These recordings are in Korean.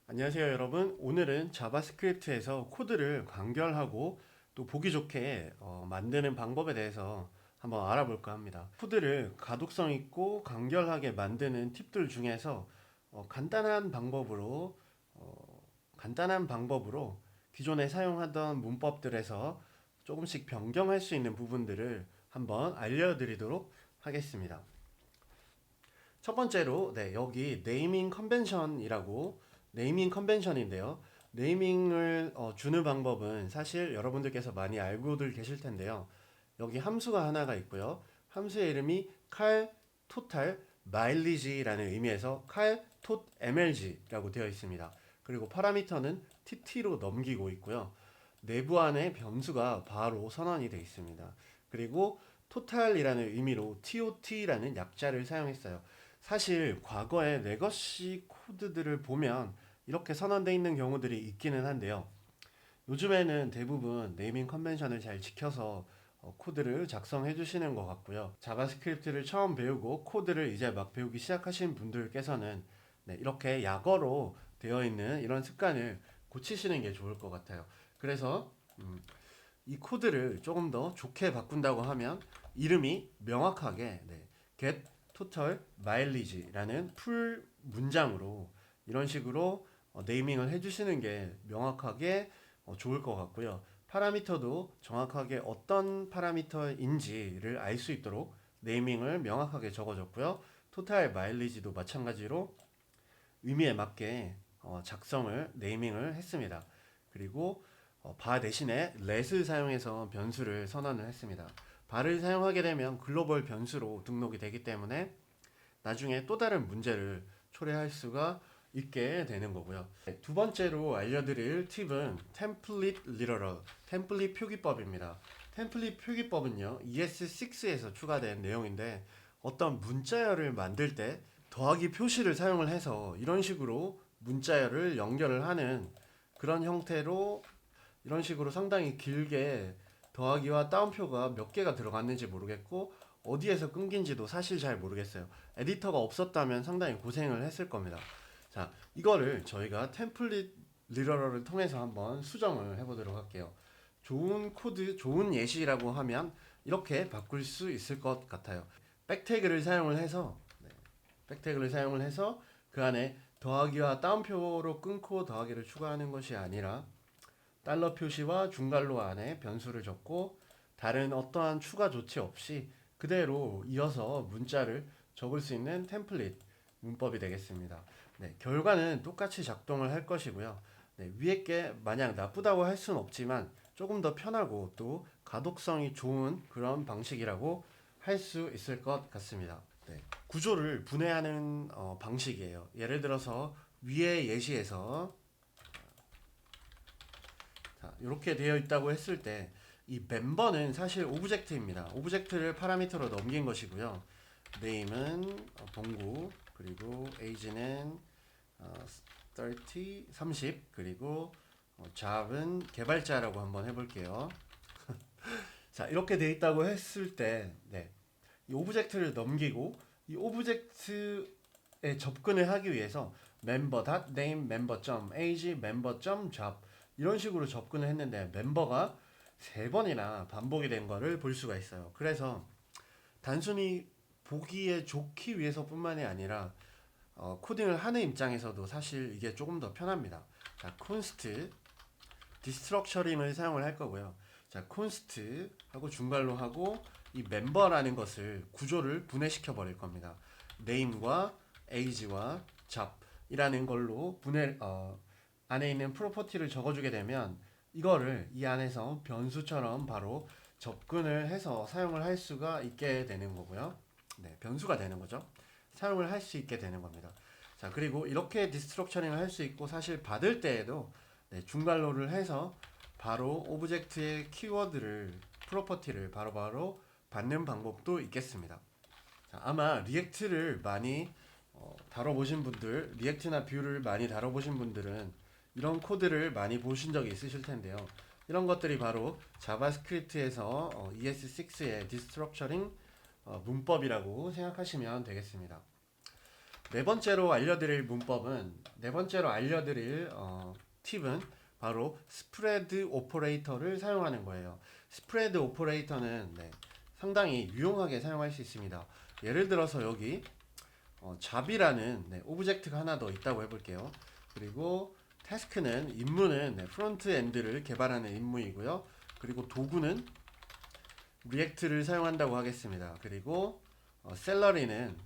안녕하세요 여러분. 오늘은 자바스크립트에서 코드를 간결하고 또 보기 좋게 만드는 방법에 대해서 한번 알아볼까 합니다. 코드를 가독성 있고 간결하게 만드는 팁들 중에서 간단한 방법으로 기존에 사용하던 문법들에서 조금씩 변경할 수 있는 부분들을 한번 알려드리도록 하겠습니다. 첫 번째로 여기 네이밍 컨벤션인데요. 네이밍을 주는 방법은 사실 여러분들께서 많이 알고들 계실 텐데요. 여기 함수가 하나가 있고요. 함수의 이름이 cal total mileage라는 의미에서 cal tot mlg라고 되어 있습니다. 그리고 파라미터는 tt로 넘기고 있고요. 내부 안에 변수가 바로 선언이 되어 있습니다. 그리고 total이라는 의미로 tot라는 약자를 사용했어요. 사실 과거의 레거시 코드들을 보면 이렇게 선언되어 있는 경우들이 있기는 한데요. 요즘에는 대부분 네이밍 컨벤션을 잘 지켜서 코드를 작성해 주시는 것 같고요. 자바스크립트를 처음 배우고 코드를 이제 막 배우기 시작하신 분들께서는 이렇게 약어로 되어 있는 이런 습관을 고치시는 게 좋을 것 같아요. 그래서 이 코드를 조금 더 좋게 바꾼다고 하면 이름이 명확하게 get total mileage라는 풀 문장으로 이런 식으로 네이밍을 해주시는 게 명확하게 좋을 것 같고요. 파라미터도 정확하게 어떤 파라미터인지를 알 수 있도록 네이밍을 명확하게 적어줬고요. 토탈 마일리지도 마찬가지로 의미에 맞게 작성을 네이밍을 했습니다. 그리고 바 대신에 let을 사용해서 변수를 선언을 했습니다. 바를 사용하게 되면 글로벌 변수로 등록이 되기 때문에 나중에 또 다른 문제를 초래할 수가 있게 되는 거고요. 두 번째로 알려드릴 팁은 템플릿 리러럴, 템플릿 표기법입니다. 템플릿 표기법은요, ES6에서 추가된 내용인데 어떤 문자열을 만들 때 더하기 표시를 사용을 해서 이런 식으로 문자열을 연결을 하는 그런 형태로 이런 식으로 상당히 길게 더하기와 따옴표가 몇 개가 들어갔는지 모르겠고 어디에서 끊긴지도 사실 잘 모르겠어요. 에디터가 없었다면 상당히 고생을 했을 겁니다. 자, 이거를 저희가 템플릿 리러러를 통해서 한번 수정을 해보도록 할게요. 좋은 코드, 좋은 예시라고 하면 이렇게 바꿀 수 있을 것 같아요. 백태그를 사용을 해서 그 안에 더하기와 따옴표로 끊고 더하기를 추가하는 것이 아니라 달러 표시와 중괄호 안에 변수를 적고 다른 어떠한 추가 조치 없이 그대로 이어서 문자를 적을 수 있는 템플릿 문법이 되겠습니다. 결과는 똑같이 작동을 할 것이고요. 위에 게 마냥 나쁘다고 할 수는 없지만 조금 더 편하고 또 가독성이 좋은 그런 방식이라고 할 수 있을 것 같습니다. 구조를 분해하는 방식이에요. 예를 들어서 위의 예시에서 이렇게 되어 있다고 했을 때 이 멤버는 사실 오브젝트입니다. 오브젝트를 파라미터로 넘긴 것이고요. name은 동구, 그리고 age는 30, 그리고 job은 개발자라고 한번 해볼게요. 자, 이렇게 되어 있다고 했을 때 이 오브젝트를 넘기고 이 오브젝트에 접근을 하기 위해서 member.name, member.age, member.job 이런 식으로 접근을 했는데 멤버가 세 번이나 반복이 된 거를 볼 수가 있어요. 그래서 단순히 보기에 좋기 위해서뿐만이 아니라 코딩을 하는 입장에서도 사실 이게 조금 더 편합니다. 자, const 디스트럭처링을 사용을 할 거고요. 자, const 하고 중괄호 하고 이 멤버라는 것을 구조를 분해시켜 버릴 겁니다. name과 age와 job이라는 걸로 안에 있는 프로퍼티를 적어주게 되면 이거를 이 안에서 변수처럼 바로 접근을 해서 사용을 할 수가 있게 되는 거고요. 변수가 되는 거죠. 사용을 할 수 있게 되는 겁니다. 자, 그리고 이렇게 디스트럭처링을 할 수 있고 사실 받을 때에도 중괄호를 해서 바로 오브젝트의 키워드를 프로퍼티를 바로바로 받는 방법도 있겠습니다. 자, 아마 리액트를 많이 다뤄보신 분들, 리액트나 뷰를 많이 다뤄보신 분들은 이런 코드를 많이 보신 적이 있으실 텐데요. 이런 것들이 바로 자바스크립트에서 ES6의 디스트럭처링 문법이라고 생각하시면 되겠습니다. 네 번째로 알려드릴 문법은 네 번째로 알려드릴 팁은 바로 스프레드 오퍼레이터를 사용하는 거예요. 스프레드 오퍼레이터는 상당히 유용하게 사용할 수 있습니다. 예를 들어서 여기 잡이라는 오브젝트가 하나 더 있다고 해볼게요. 그리고 태스크는 임무는 프론트 엔드를 개발하는 임무이고요. 그리고 도구는 리액트를 사용한다고 하겠습니다. 그리고 셀러리는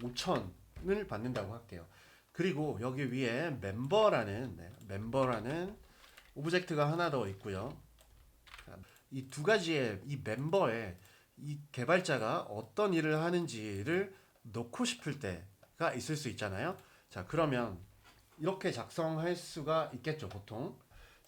5,000을 받는다고 할게요. 그리고 여기 위에 멤버라는 오브젝트가 하나 더 있고요. 이 두 가지의 이 멤버에 이 개발자가 어떤 일을 하는지를 넣고 싶을 때가 있을 수 있잖아요. 자, 그러면 이렇게 작성할 수가 있겠죠, 보통.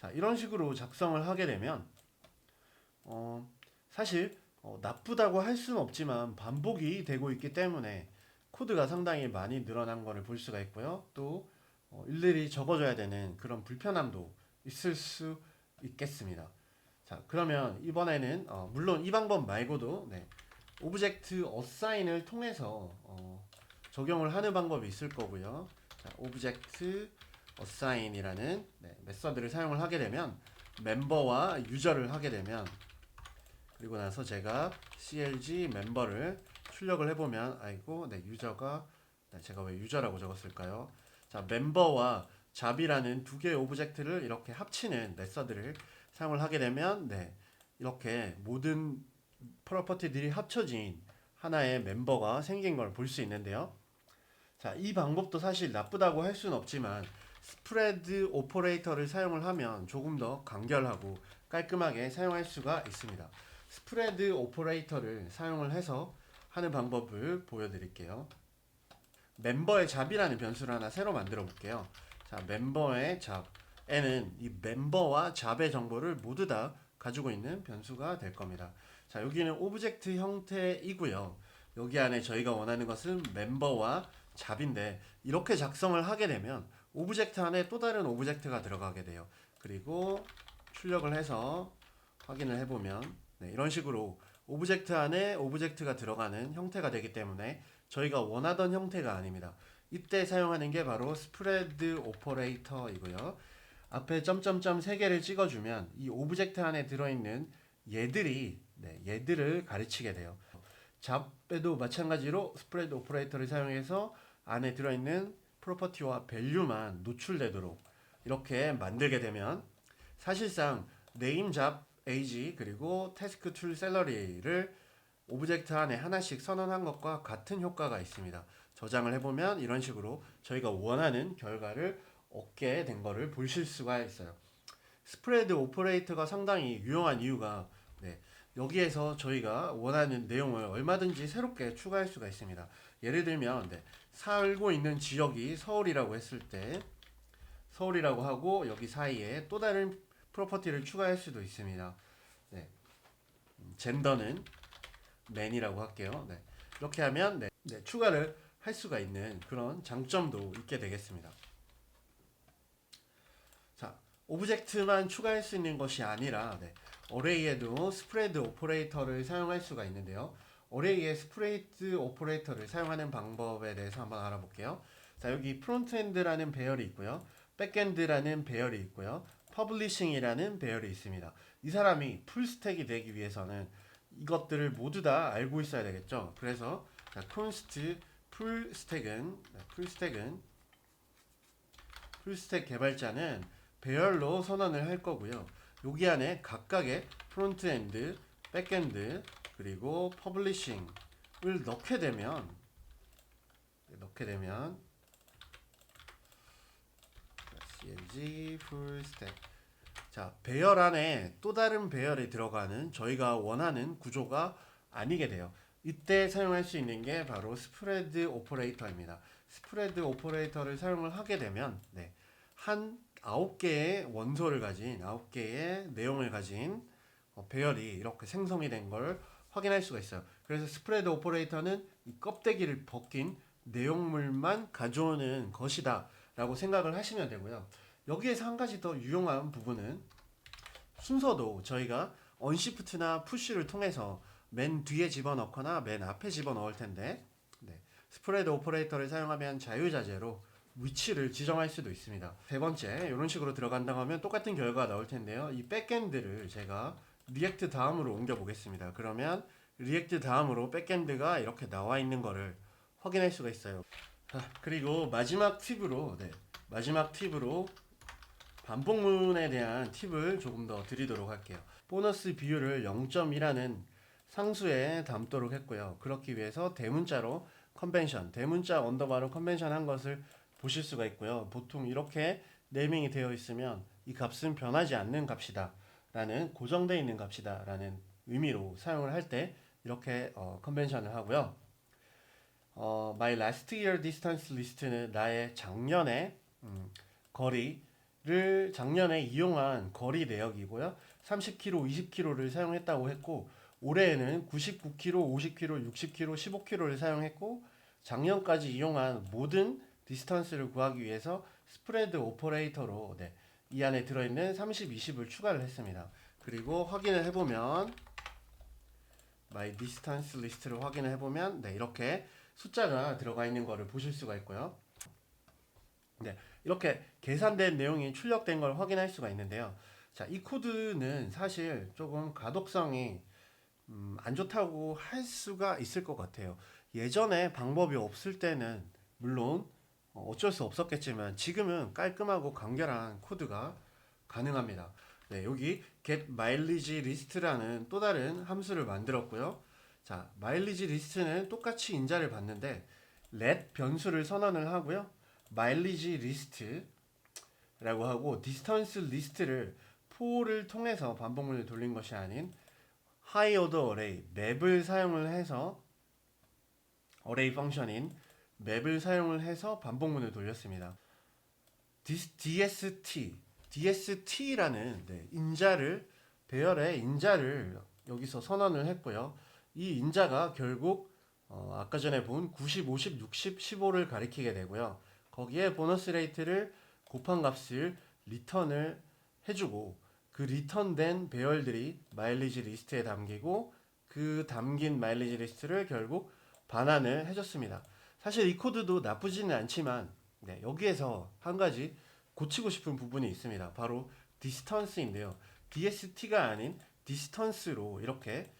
자, 이런 식으로 작성을 하게 되면 사실 나쁘다고 할 수는 없지만 반복이 되고 있기 때문에 코드가 상당히 많이 늘어난 것을 볼 수가 있고요. 또 일일이 적어줘야 되는 그런 불편함도 있을 수 있겠습니다. 자, 그러면 이번에는 물론 이 방법 말고도 오브젝트 어사인을 통해서 적용을 하는 방법이 있을 거고요. 자, 오브젝트 어사인이라는 메서드를 사용을 하게 되면 멤버와 유저를 하게 되면 그리고 나서 제가 clg 멤버를 출력을 해보면 아이고 유저가 제가 왜 유저라고 적었을까요? 자, 멤버와 잡이라는 두 개의 오브젝트를 이렇게 합치는 메서드를 사용을 하게 되면 이렇게 모든 프로퍼티들이 합쳐진 하나의 멤버가 생긴 걸 볼 수 있는데요. 자, 이 방법도 사실 나쁘다고 할 수는 없지만 스프레드 오퍼레이터를 사용을 하면 조금 더 간결하고 깔끔하게 사용할 수가 있습니다. 스프레드 오퍼레이터를 사용을 해서 하는 방법을 보여드릴게요. 멤버의 잡이라는 변수를 하나 새로 만들어 볼게요. 자, 멤버의 잡에는 이 멤버와 잡의 정보를 모두 다 가지고 있는 변수가 될 겁니다. 자, 여기는 오브젝트 형태이고요. 여기 안에 저희가 원하는 것은 멤버와 잡인데 이렇게 작성을 하게 되면 오브젝트 안에 또 다른 오브젝트가 들어가게 돼요. 그리고 출력을 해서 확인을 해보면 이런 식으로 오브젝트 안에 오브젝트가 들어가는 형태가 되기 때문에 저희가 원하던 형태가 아닙니다. 이때 사용하는 게 바로 스프레드 오퍼레이터이고요. 앞에 점점점 3개를 찍어주면 이 오브젝트 안에 들어있는 얘들을 가르치게 돼요. 잡에도 마찬가지로 스프레드 오퍼레이터를 사용해서 안에 들어있는 프로퍼티와 밸류만 노출되도록 이렇게 만들게 되면 사실상 네임 잡 age 그리고 태스크 툴 셀러리를 오브젝트 안에 하나씩 선언한 것과 같은 효과가 있습니다. 저장을 해보면 이런 식으로 저희가 원하는 결과를 얻게 된 거를 보실 수가 있어요. 스프레드 오퍼레이터가 상당히 유용한 이유가 여기에서 저희가 원하는 내용을 얼마든지 새롭게 추가할 수가 있습니다. 예를 들면 살고 있는 지역이 서울이라고 했을 때 서울이라고 하고 여기 사이에 또 다른 프로퍼티를 추가할 수도 있습니다. 젠더는 man이라고 할게요. 이렇게 하면 추가를 할 수가 있는 그런 장점도 있게 되겠습니다. 자, 오브젝트만 추가할 수 있는 것이 아니라 어레이에도 스프레드 오퍼레이터를 사용할 수가 있는데요. 어레이에 스프레드 오퍼레이터를 사용하는 방법에 대해서 한번 알아볼게요. 자, 여기 프론트엔드라는 배열이 있고요. 백엔드라는 배열이 있고요. 퍼블리싱이라는 배열이 있습니다. 이 사람이 풀스택이 되기 위해서는 이것들을 모두 다 알고 있어야 되겠죠. 그래서 const 풀스택 개발자는 배열로 선언을 할 거고요. 여기 안에 각각의 프론트엔드, 백엔드, 그리고 퍼블리싱을 넣게 되면 cng 풀스택 자, 배열 안에 또 다른 배열이 들어가는 저희가 원하는 구조가 아니게 돼요. 이때 사용할 수 있는 게 바로 스프레드 오퍼레이터입니다. 스프레드 오퍼레이터를 사용을 하게 되면 한 9개의 원소를 가진 9개의 내용을 가진 배열이 이렇게 생성이 된 걸 확인할 수가 있어요. 그래서 스프레드 오퍼레이터는 이 껍데기를 벗긴 내용물만 가져오는 것이다 라고 생각을 하시면 되고요. 여기에서 한 가지 더 유용한 부분은 순서도 저희가 언시프트나 푸시를 통해서 맨 뒤에 집어넣거나 맨 앞에 집어넣을 텐데 스프레드 오퍼레이터를 사용하면 자유자재로 위치를 지정할 수도 있습니다. 세 번째, 이런 식으로 들어간다고 하면 똑같은 결과가 나올 텐데요. 이 백엔드를 제가 리액트 다음으로 옮겨 보겠습니다. 그러면 리액트 다음으로 백엔드가 이렇게 나와 있는 거를 확인할 수가 있어요. 그리고 마지막 팁으로 반복문에 대한 팁을 조금 더 드리도록 할게요. 보너스 비율을 0.1라는 상수에 담도록 했고요. 그렇기 위해서 대문자로 컨벤션, 대문자 언더바로 컨벤션 한 것을 보실 수가 있고요. 보통 이렇게 네이밍이 되어 있으면 이 값은 변하지 않는 값이다 라는, 고정되어 있는 값이다 라는 의미로 사용을 할 때 이렇게 컨벤션을 하고요. My last year distance list는 나의 작년의 거리를 작년에 이용한 거리 내역이고요. 30km, 20km를 사용했다고 했고, 올해에는 99km, 50km, 60km, 15km를 사용했고, 작년까지 이용한 모든 디스턴스를 구하기 위해서 스프레드 오퍼레이터로 이 안에 들어있는 30, 20을 추가를 했습니다. 그리고 확인을 해보면 My distance list를 확인을 해보면 이렇게 숫자가 들어가 있는 것을 보실 수가 있고요. 이렇게 계산된 내용이 출력된 걸 확인할 수가 있는데요. 자, 이 코드는 사실 조금 가독성이 안 좋다고 할 수가 있을 것 같아요. 예전에 방법이 없을 때는 물론 어쩔 수 없었겠지만 지금은 깔끔하고 간결한 코드가 가능합니다. 여기 get mileage list라는 또 다른 함수를 만들었고요. 자, mileage list는 똑같이 인자를 받는데 let 변수를 선언을 하고요. mileage list라고 하고 distance list를 for를 통해서 반복문을 돌린 것이 아닌 high order array 맵을 사용을 해서 array 펑션인 맵을 사용을 해서 반복문을 돌렸습니다. DST라는 인자를, 배열의 인자를 여기서 선언을 했고요. 이 인자가 결국 아까 전에 본 90, 50, 60, 15를 가리키게 되고요. 거기에 보너스 레이트를 곱한 값을 리턴을 해주고, 그 리턴된 배열들이 마일리지 리스트에 담기고, 그 담긴 마일리지 리스트를 결국 반환을 해줬습니다. 사실 이 코드도 나쁘지는 않지만 여기에서 한 가지 고치고 싶은 부분이 있습니다. 바로 디스턴스인데요. DST가 아닌 디스턴스로 이렇게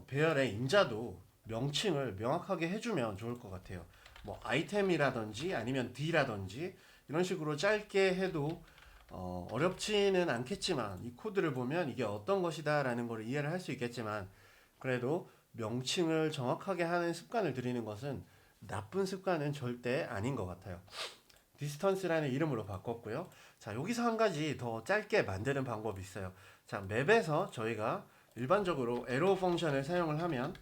배열의 인자도 명칭을 명확하게 해주면 좋을 것 같아요. 뭐 아이템이라든지 아니면 D라든지 이런 식으로 짧게 해도 어렵지는 않겠지만, 이 코드를 보면 이게 어떤 것이다 라는 걸 이해를 할 수 있겠지만, 그래도 명칭을 정확하게 하는 습관을 들이는 것은 나쁜 습관은 절대 아닌 것 같아요. 디스턴스라는 이름으로 바꿨고요. 자, 여기서 한 가지 더 짧게 만드는 방법이 있어요. 자, 맵에서 저희가 일반적으로 arrow 펑션을 사용을 하면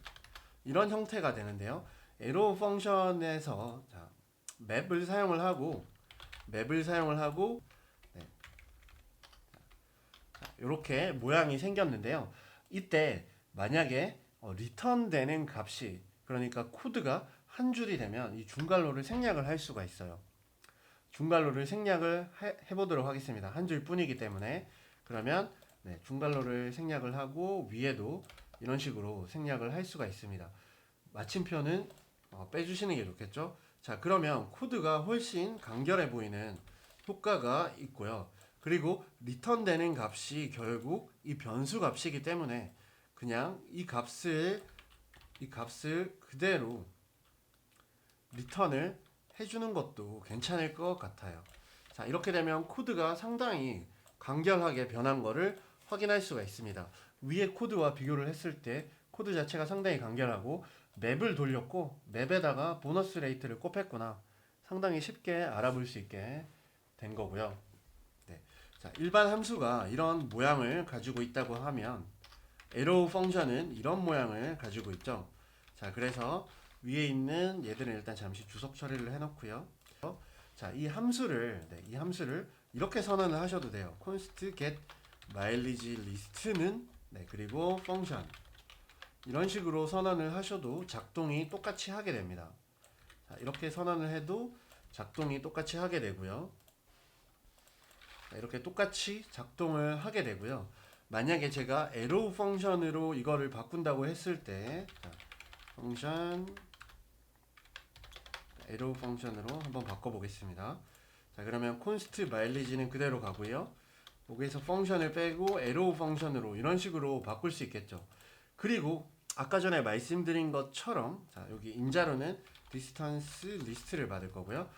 이런 형태가 되는데요. arrow 펑션에서 맵을 사용을 하고 이렇게 모양이 생겼는데요. 이때 만약에 리턴되는 값이, 그러니까 코드가 한 줄이 되면 이 중괄호를 생략을 할 수가 있어요. 중괄호를 생략을 해보도록 하겠습니다. 한 줄 뿐이기 때문에. 그러면 중괄호를 생략을 하고 위에도 이런 식으로 생략을 할 수가 있습니다. 마침표는 빼주시는 게 좋겠죠. 자, 그러면 코드가 훨씬 간결해 보이는 효과가 있고요. 그리고 리턴되는 값이 결국 이 변수 값이기 때문에 그냥 이 값을 그대로 리턴을 해주는 것도 괜찮을 것 같아요. 자, 이렇게 되면 코드가 상당히 간결하게 변한 것을 확인할 수가 있습니다. 위에 코드와 비교를 했을 때 코드 자체가 상당히 간결하고, 맵을 돌렸고 맵에다가 보너스 레이트를 곱했구나, 상당히 쉽게 알아볼 수 있게 된 거고요. 자, 일반 함수가 이런 모양을 가지고 있다고 하면 arrow 펑션은 이런 모양을 가지고 있죠. 자, 그래서 위에 있는 얘들은 일단 잠시 주석 처리를 해놓고요. 자, 이 함수를 이렇게 선언을 하셔도 돼요. const get mileage list는 그리고 펑션, 이런 식으로 선언을 하셔도 작동이 똑같이 하게 됩니다. 자, 이렇게 선언을 해도 작동이 똑같이 하게 되고요. 자, 이렇게 똑같이 작동을 하게 되고요. 만약에 제가 arrow 펑션으로 이거를 바꾼다고 했을 때, 자, 펑션 arrow 펑션으로 한번 바꿔보겠습니다. 자, 그러면 const mileage는 그대로 가고요. 여기에서 펑션을 빼고 arrow 펑션으로 이런 식으로 바꿀 수 있겠죠. 그리고 아까 전에 말씀드린 것처럼, 자, 여기 인자로는 distance list를 받을 거고요.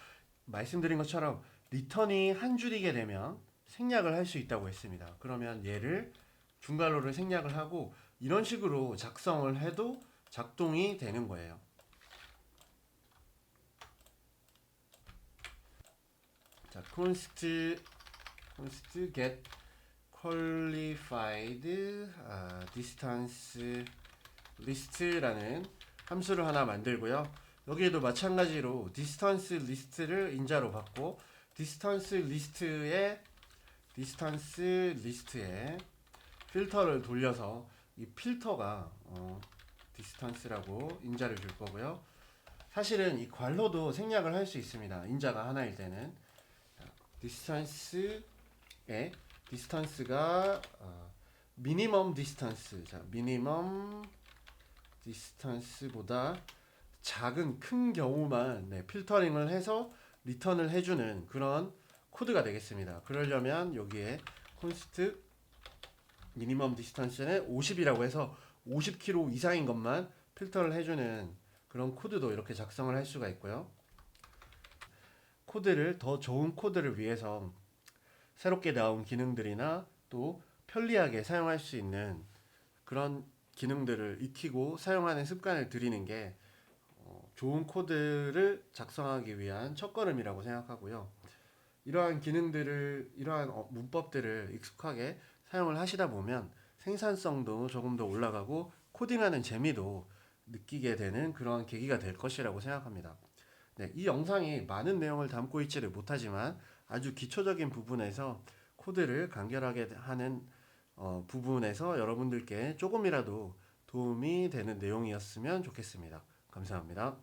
말씀드린 것처럼 리턴이 한 줄이게 되면 생략을 할 수 있다고 했습니다. 그러면 얘를 중괄호를 생략을 하고 이런 식으로 작성을 해도 작동이 되는 거예요. 자, const get qualified distance list라는 함수를 하나 만들고요. 여기에도 마찬가지로 distance list를 인자로 받고 distance list에 필터를 돌려서 이 필터가 distance라고 인자를 줄 거고요. 사실은 이 괄호도 생략을 할 수 있습니다. 인자가 하나일 때는 distance가 minimum distance, 자, minimum distance보다 작은 큰 경우만 필터링을 해서 리턴을 해주는 그런 코드가 되겠습니다. 그러려면 여기에 const minimum distance는 50이라고 해서 50km 이상인 것만 필터를 해주는 그런 코드도 이렇게 작성을 할 수가 있고요. 코드를 더 좋은 코드를 위해서 새롭게 나온 기능들이나 또 편리하게 사용할 수 있는 그런 기능들을 익히고 사용하는 습관을 들이는 게 좋은 코드를 작성하기 위한 첫걸음이라고 생각하고요. 이러한 기능들을, 이러한 문법들을 익숙하게 사용을 하시다 보면 생산성도 조금 더 올라가고 코딩하는 재미도 느끼게 되는 그런 계기가 될 것이라고 생각합니다. 네, 이 영상이 많은 내용을 담고 있지를 못하지만 아주 기초적인 부분에서 코드를 간결하게 하는 부분에서 여러분들께 조금이라도 도움이 되는 내용이었으면 좋겠습니다. 감사합니다.